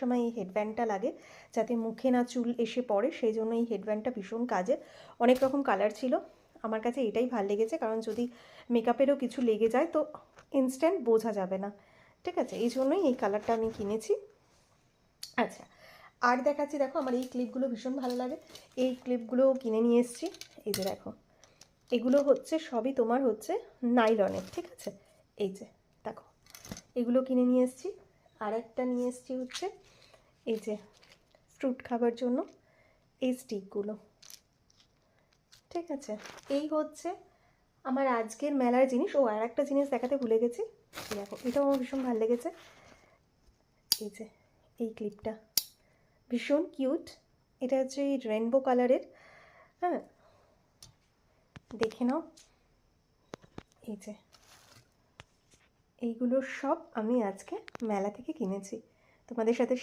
সময় এই হেডব্যান্ডটা লাগে যাতে মুখে না চুল এসে পড়ে, সেই জন্য এই হেডব্যান্ডটা ভীষণ কাজের। অনেক রকম কালার ছিল, আমার কাছে এটাই ভালো লেগেছে, কারণ যদি মেকআপেরও কিছু লেগে যায় তো ইনস্ট্যান্ট বোঝা যাবে না, ঠিক আছে, এই জন্যই এই কালারটা আমি কিনেছি। আচ্ছা, আর দেখাচ্ছি, দেখো আমার এই ক্লিপগুলো ভীষণ ভালো লাগে, এই ক্লিপগুলোও কিনে নিয়ে এসেছি। এই যে দেখো, এগুলো হচ্ছে সবই তোমার হচ্ছে নাইলনের, ঠিক আছে, এই যে দেখো এগুলো কিনে নিয়ে এসেছি। আর একটা নিয়ে এসেছি হচ্ছে এই যে ফ্রুট খাবার জন্য এই স্টিকগুলো, ঠিক আছে। এই হচ্ছে আমার আজকের মেলার জিনিস। ও আর একটা জিনিস দেখাতে ভুলে গেছি, দেখো এটাও আমার ভীষণ ভালো লেগেছে, এই যে এই ক্লিপটা ভীষণ কিউট, এটা হচ্ছে এই রেনবো কালারের, হ্যাঁ দেখে নাও, এই যে এইগুলো সব আমি আজকে মেলা থেকে কিনেছি, তোমাদের সাথে